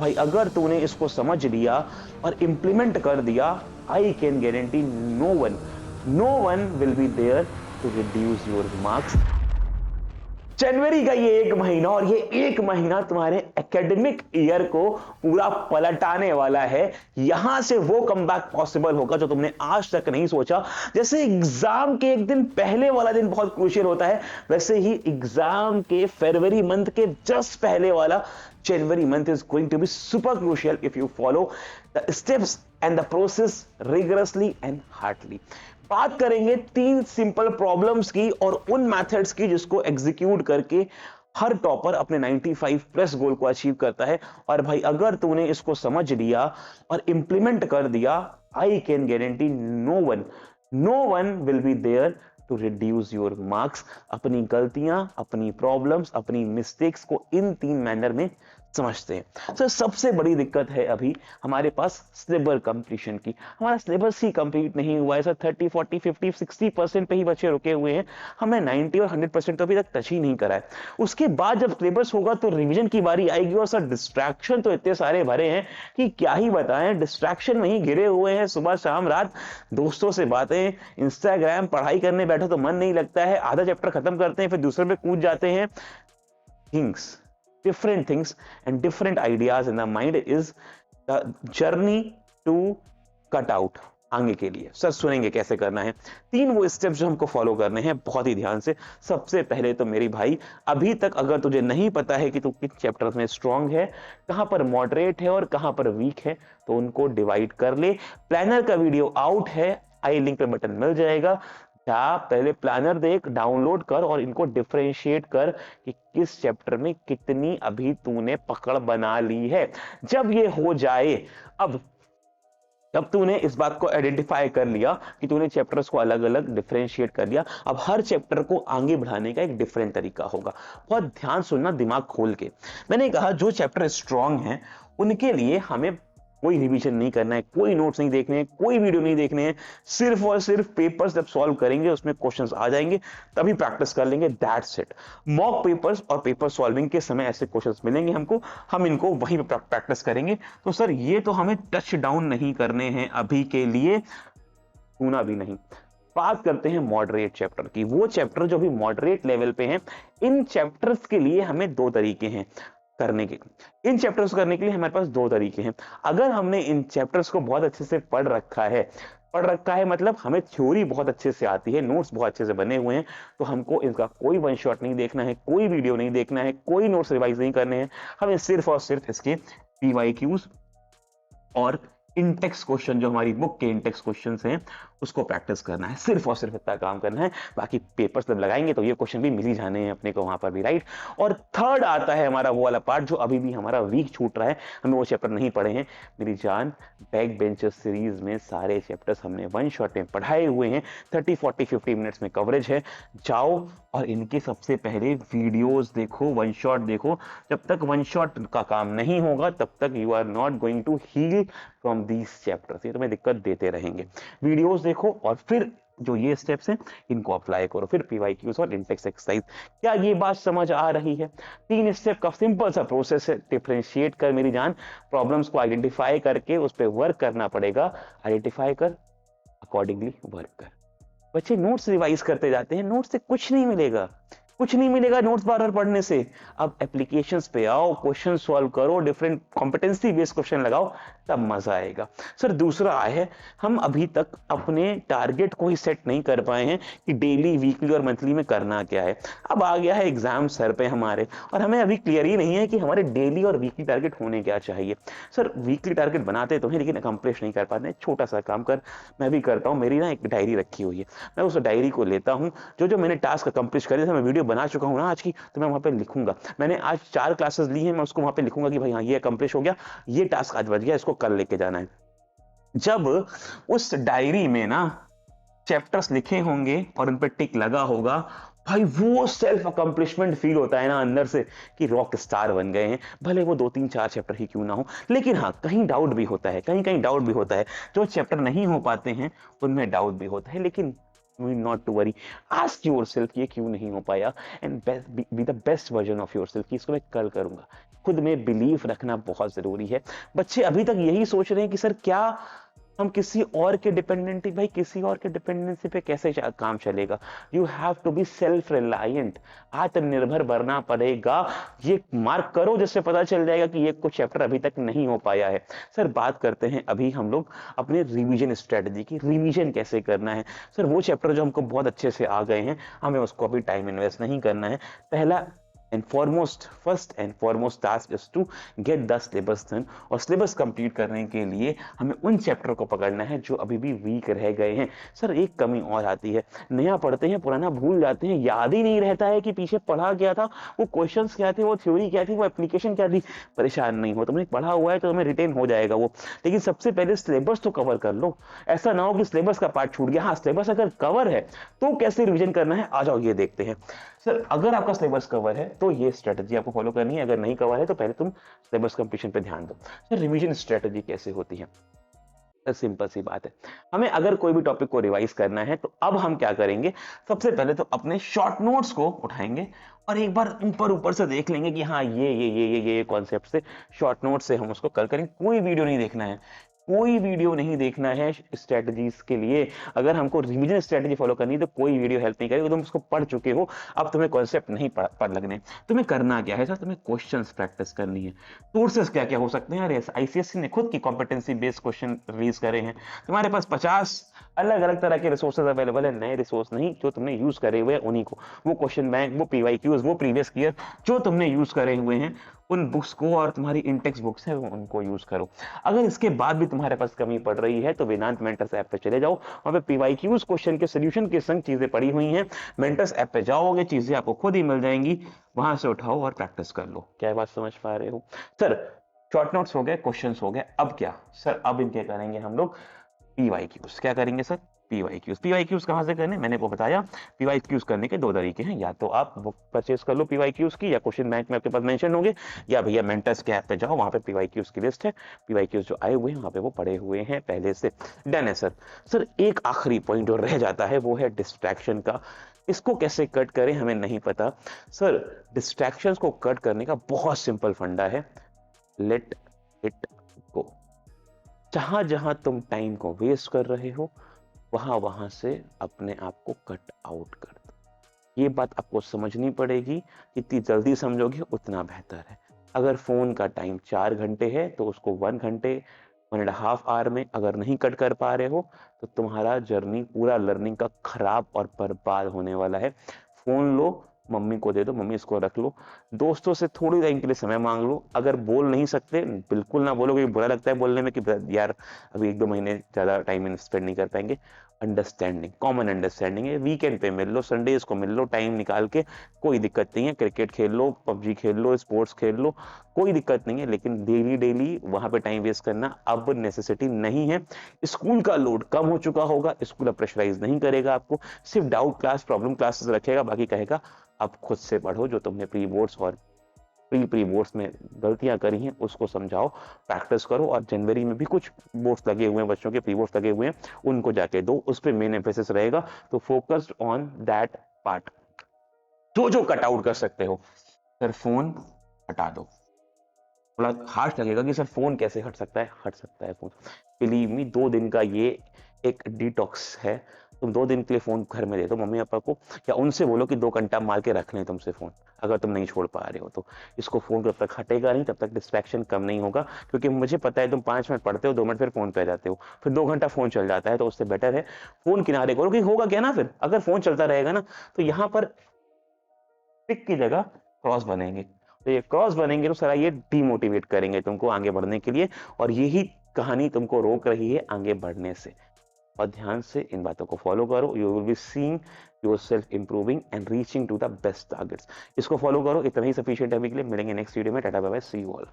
भाई अगर तूने इसको समझ लिया और इम्प्लीमेंट कर दिया, I can guarantee no one will be there to reduce your marks. जनवरी का ये एक महीना और ये एक महीना तुम्हारे एकेडमिक ईयर को पूरा पलटाने वाला है। यहां से वो कमबैक पॉसिबल होगा जो तुमने आज तक नहीं सोचा। जैसे एग्जाम के एक दिन पहले वाला दिन बहुत क्रूशियल होता है, वैसे ही एग्जाम के फरवरी मंथ के जस्ट पहले वाला January month is going to be super crucial if you follow the steps and the process rigorously and hardly। बात करेंगे 3 सिंपल प्रॉब्लम्स की और उन मेथड्स की जिसको एग्जीक्यूट करके हर टॉपर अपने 95 प्लस गोल को अचीव करता है। और भाई अगर तूने इसको समझ लिया और इंप्लीमेंट कर दिया, I can guarantee no one will be there to reduce your marks. अपनी गलतियां, अपनी प्रॉब्लम्स, अपनी मिस्टेक्स को इन 3 मैनर में समझते हैं। तो सबसे बड़ी दिक्कत है अभी हमारे पास सिलेबस कंप्लीशन की। हमारा सिलेबस ही कंप्लीट नहीं हुआ है सर, 30, 40, 50, 60% पे ही बच्चे रुके हुए हैं। हमें 90 और 100% तो अभी तक टच ही नहीं करा है। उसके बाद जब सिलेबस होगा तो रिवीजन की बारी आएगी और सर डिस्ट्रैक्शन तो इतने सारे भरे हैं कि क्या ही बताएं। डिस्ट्रैक्शन में ही घिरे हुए हैं, सुबह शाम रात दोस्तों से बातें, इंस्टाग्राम, पढ़ाई करने बैठो तो मन नहीं लगता है, आधा चैप्टर खत्म करते हैं फिर दूसरे पे कूद जाते हैं। different things and different ideas in the mind is the journey to cut out। आगे के लिए सर सुनेंगे कैसे करना है। 3 वो स्टेप्स जो हमको फॉलो करने हैं बहुत ही ध्यान से। सबसे पहले तो मेरी भाई, अभी तक अगर तुझे नहीं पता है कि तू किस चैप्टर्स में स्ट्रांग है, कहां पर मॉडरेट है और कहां पर वीक है, तो उनको डिवाइड कर ले। प्लानर का वीडियो आउट है, आई लिंक पे बटन मिल जाएगा। जा पहले प्लानर देख, डाउनलोड कर और इनको डिफरेंशिएट कर कि किस चैप्टर में कितनी अभी तूने पकड़ बना ली है। जब ये हो जाए, अब जब तूने इस बात को आइडेंटिफाई कर लिया कि तूने चैप्टर्स को अलग अलग डिफरेंशिएट कर लिया, अब हर चैप्टर को आगे बढ़ाने का एक डिफरेंट तरीका होगा। बहुत ध्यान सुनना, दिमाग खोल के। मैंने कहा जो चैप्टर स्ट्रांग हैं उनके लिए हमें कोई रिवीजन नहीं करना है, कोई नोट्स नहीं देखने हैं, कोई वीडियो नहीं देखने हैं, सिर्फ और सिर्फ पेपर्स जब सॉल्व करेंगे उसमें क्वेश्चंस आ जाएंगे तभी प्रैक्टिस कर लेंगे, दैट्स इट। मॉक पेपर्स और पेपर सॉल्विंग के समय ऐसे क्वेश्चंस मिलेंगे हमको, हम इनको वहीं पे प्रैक्टिस करेंगे। तो सर ये तो हमें टच डाउन नहीं करने हैं अभी के लिए, सुना भी नहीं। बात करते हैं मॉडरेट चैप्टर की, वो चैप्टर जो भी मॉडरेट लेवल पे हैं। इन चैप्टर्स के लिए हमें 2 तरीके हैं करने के। इन चैप्टर्स को करने के लिए हमारे पास 2 तरीके हैं। अगर हमने इन चैप्टर्स को बहुत अच्छे से पढ़ रखा है मतलब हमें थ्योरी बहुत अच्छे से आती है, नोट्स बहुत अच्छे से बने हुए हैं, तो हमको इनका कोई वन शॉट नहीं देखना है, कोई वीडियो नहीं देखना है, कोई नोट्स रिवाइज नहीं करने हैं। हमें सिर्फ और सिर्फ इसके PYQs और इंटेक्स क्वेश्चन, जो हमारी बुक के इंटेक्स क्वेश्चंस हैं, उसको प्रैक्टिस करना है। सिर्फ और सिर्फ इतना काम करना है। बाकी पेपर्स जब लगाएंगे तो ये क्वेश्चन भी मिल ही जाने हैं अपने को वहां पर भी, राइट। और थर्ड आता है हमारा वो वाला पार्ट जो अभी भी हमारा वीक छूट रहा है, हमें वो चैप्टर नहीं पढ़े हैं। मेरी जान, बैक बेंचर्स सीरीज में सारे चैप्टर्स हमने वन शॉट में पढ़ाए हुए हैं, 30, 40, 50 मिनट्स में कवरेज है। जाओ और इनके सबसे पहले वीडियोस देखो, वन शॉट देखो। जब तक वन शॉट का काम नहीं होगा तब तक you are not going to heal from these chapters. ये तुम्हें दिक्कत देते रहेंगे। वीडियोस देखो और फिर जो ये स्टेप्स हैं इनको अप्लाई करो, फिर PYQs और इंटेक्स एक्सरसाइज। क्या ये बात समझ आ रही है? 3 स्टेप का सिंपल सा प्रोसेस है। डिफरेंशिएट कर मेरी जान, प्रॉब्लम्स को आइडेंटिफाई करके उस पर वर्क करना पड़ेगा। आइडेंटिफाई कर, अकॉर्डिंगली वर्क कर। बच्चे नोट्स रिवाइज करते जाते हैं, नोट्स से कुछ नहीं मिलेगा, कुछ नहीं मिलेगा नोट्स बार बार पढ़ने से। अब एप्लीकेशंस पे आओ, क्वेश्चन सॉल्व करो, डिफरेंट कॉम्पिटेंसी बेस्ड क्वेश्चन लगाओ, तब मजा आएगा। सर दूसरा है, हम अभी तक अपने टारगेट को ही सेट नहीं कर पाए हैं कि डेली, वीकली और मंथली में करना क्या है। अब आ गया है एग्जाम सर पे हमारे, और हमें अभी क्लियर ही नहीं है कि हमारे डेली और वीकली टारगेट होने क्या चाहिए। सर वीकली टारगेट बनाते तो हैं लेकिन अकम्प्लिश नहीं कर पाते। छोटा सा काम कर, मैं भी करता हूँ, मेरी ना एक डायरी रखी हुई है, मैं उस डायरी को लेता हूँ, जो जो मैंने टास्क अकम्प्लिश करे थे, मैं वीडियो बना चुका हूं ना आज की, तो मैं वहां पे लिखूंगा। मैंने आज 4 क्लासेस ली हैं, मैं उसको वहां पे लिखूंगा कि भाई हाँ ये अकम्प्लिश हो गया, ये टास्क आज बच गया, इसको कल लेके जाना है। जब उस डायरी में ना चैप्टर्स लिखे होंगे और उन पे टिक लगा होगा, भाई वो सेल्फ अकम्प्लिशमेंट फील होता है ना अंदर से कि रॉक स्टार बन गए हैं। भले वो 2, 3, 4 चैप्टर ही क्यों ना हो, लेकिन हाँ कहीं डाउट भी होता है, कहीं कहीं डाउट भी होता है। जो चैप्टर नहीं हो पाते हैं उनमें डाउट भी होता है, लेकिन not to worry, ask yourself ये क्यों नहीं हो पाया, and be the best version of yourself कि इसको मैं कल करूंगा। खुद में बिलीफ रखना बहुत जरूरी है। बच्चे अभी तक यही सोच रहे हैं कि सर क्या हम किसी और के डिपेंडेंसी, भाई किसी और के डिपेंडेंसी पे कैसे काम चलेगा। You have to be self reliant, आत्मनिर्भर बनना पड़ेगा। ये मार्क करो जिससे पता चल जाएगा कि ये कुछ चैप्टर अभी तक नहीं हो पाया है। सर बात करते हैं अभी हम लोग अपने रिवीजन स्ट्रेटजी की, रिवीजन कैसे करना है। सर वो चैप्टर जो हमको बहुत अच्छे से आ गए हैं, हमें उसको अभी टाइम इन्वेस्ट नहीं करना है। पहला first and foremost task is to get the syllabus done, और सिलेबस कंप्लीट करने के लिए हमें उन चैप्टर को पकड़ना है जो अभी भी वीक रह गए हैं। सर एक कमी और आती है, नया पढ़ते हैं पुराना भूल जाते हैं, याद ही नहीं रहता है कि पीछे पढ़ा क्या था, वो क्वेश्चंस क्या थे, वो थ्योरी क्या थी, वो एप्लीकेशन क्या थी। परेशान नहीं हो, तुमने पढ़ा हुआ है तो तुम्हें रिटेन हो जाएगा वो, लेकिन सबसे पहले सिलेबस तो कवर कर लो। ऐसा ना हो कि सिलेबस का पार्ट छूट गया। हाँ, सिलेबस अगर कवर है तो कैसे रिविजन करना है, आ जाओ ये देखते हैं। सर अगर आपका सिलेबस कवर है तो ये स्ट्रेटजी आपको फॉलो करनी है, अगर नहीं कवर है तो पहले तुम सिलेबस कंप्लीशन पे ध्यान दो। सर रिवीजन स्ट्रेटजी कैसे होती है? सिंपल सी बात है, हमें अगर कोई भी टॉपिक को रिवाइज करना है तो अब हम क्या करेंगे, सबसे पहले तो अपने शॉर्ट नोट्स को उठाएंगे और एक बार ऊपर ऊपर से देख लेंगे कि हाँ ये कॉन्सेप्ट से, शॉर्ट नोट से हम उसको कल करेंगे। कोई वीडियो नहीं देखना है, कोई वीडियो नहीं देखना है स्ट्रेटजीज के लिए। अगर हमको रिवीजन स्ट्रेटजी फॉलो करनी है तो कोई वीडियो हेल्प नहीं करेगी, तुम उसको पढ़ चुके हो, अब तुम्हें कॉन्सेप्ट नहीं पढ़ लगने। तुम्हें करना क्या है सर, तुम्हें क्वेश्चंस प्रैक्टिस करनी है। सोर्सेस क्या क्या हो सकते हैं, अरे आईसीएससी ने खुद की कॉम्पिटेंसी बेस्ड क्वेश्चन रिलीज करे हैं। तुम्हारे पास 50 अलग अलग तरह के रिसोर्सेज अवेलेबल है, नए रिसोर्स नहीं, जो तुमने यूज करे हुए हैं उन्हीं को, वो क्वेश्चन बैंक, वो पीवाईक्यूज, वो प्रीवियस ईयर जो तुमने यूज करे हुए हैं उन बुक्स को, और तुम्हारी इंटेक्स बुक्स है उनको यूज करो। अगर इसके बाद भी तुम्हारे पास कमी पड़ रही है तो वेदांत मेंटर्स ऐप पे चले जाओ, वहां पे पीवाईक्यूज क्वेश्चन के सोल्यूशन के संग चीजें पड़ी हुई हैं। मेंटर्स ऐप पे जाओगे, चीजें आपको खुद ही मिल जाएंगी, वहां से उठाओ और प्रैक्टिस कर लो। क्या बात समझ पा रहे हो? सर शॉर्ट नोट्स हो गए, क्वेश्चंस हो गए, अब क्या सर, अब इनके करेंगे हम लोग पीवाईक्यूज। क्या करेंगे सर? पीवाईक्यूज। पीवाईक्यूज कहां से करने, मैंने वो बताया। पीवाईक्यूज करने के दो तरीके हैं, या तो आप बुक परचेज कर लो पीवाईक्यूज की, या क्वेश्चन बैंक में आपके पास मेंशन होंगे, या भैया मेंटर्स के ऐप पे जाओ, वहां पे पीवाईक्यूज की लिस्ट है, पीवाईक्यूज जो आए हुए हैं वहां पे वो पड़े हुए हैं पहले से। डन है सर। सर एक आखिरी पॉइंट जो रह जाता है वो है डिस्ट्रैक्शन का। इसको कैसे कट करें हमें नहीं पता। सर डिस्ट्रैक्शंस को कट करने का बहुत सिंपल फंडा है, लेट इट गो। जहां जहां तुम टाइम को वेस्ट कर रहे हो वहां से अपने आप को कट आउट कर दो। ये बात आपको समझनी पड़ेगी, जितनी जल्दी समझोगे उतना बेहतर है। अगर फोन का टाइम 4 घंटे है तो उसको 1 घंटे 1.5 आवर में अगर नहीं कट कर पा रहे हो तो तुम्हारा जर्नी पूरा लर्निंग का खराब और बर्बाद होने वाला है। फोन लो, मम्मी को दे दो, मम्मी इसको रख लो, दोस्तों से थोड़ी टाइम के लिए समय मांग लो। अगर बोल नहीं सकते बिल्कुल ना बोलो, क्योंकि बुरा लगता है बोलने में कि यार अभी 1-2 महीने ज्यादा टाइम स्पेंड नहीं कर पाएंगे। अंडरस्टैंडिंग, कॉमन अंडरस्टैंडिंग है, वीकेंड पे मिल लो, संडेज को मिल लो टाइम निकाल के, कोई दिक्कत नहीं है। क्रिकेट खेल लो, पबजी खेल लो, स्पोर्ट्स खेल लो, कोई दिक्कत नहीं है, लेकिन डेली वहां पे टाइम वेस्ट करना अब नेसेसिटी नहीं है। स्कूल का लोड कम हो चुका होगा, स्कूल अब प्रेशराइज नहीं करेगा आपको, सिर्फ डाउट क्लास, प्रॉब्लम क्लासेस रखेगा, बाकी कहेगा अब खुद से पढ़ो, जो तुमने प्री बोर्ड्स और प्री बोर्ड्स में गलतियां करी हैं उसको समझाओ, प्रैक्टिस करो। और जनवरी में भी कुछ बोर्ड्स लगे हुए हैं, बच्चों के प्री बोर्ड्स लगे हुए हैं, उनको जाके दो, उस पर मेन एम्फेसिस रहेगा। तो फोकस्ड ऑन दैट पार्ट। जो कट आउट कर सकते हो। सर फोन हटा दो, थोड़ा हार्श लगेगा कि सर फोन कैसे हट सकता है, हट सकता है फोन। बिलीव मी, 2 दिन का ये एक डिटॉक्स है। तुम 2 दिन के लिए फोन घर में दे दो मम्मी पापा को, या उनसे बोलो कि 2 घंटा मार के रख लें तुमसे फोन, अगर तुम नहीं छोड़ पा रहे हो तो। इसको फोन जब तक हटेगा नहीं तब तक डिस्ट्रैक्शन कम नहीं होगा, क्योंकि मुझे पता है तुम 5 मिनट पढ़ते हो, 2 मिनट फिर फोन पे आ जाते हो, फिर 2 घंटा फोन चल जाता है। तो उससे बेटर है फोन किनारे करो, कि होगा क्या ना, फिर अगर फोन चलता रहेगा ना तो यहाँ पर टिक की जगह क्रॉस बनेंगे, तो ये क्रॉस बनेंगे तो सारा ये डीमोटिवेट करेंगे तुमको आगे बढ़ने के लिए, और यही कहानी तुमको रोक रही है आगे बढ़ने से। और ध्यान से इन बातों को फॉलो करो, you will be seeing yourself improving and reaching to the best targets. इसको फॉलो करो, इतना ही सफिशिएंट है अभी के लिए। मिलेंगे नेक्स्ट वीडियो में, tata bye bye, see you all.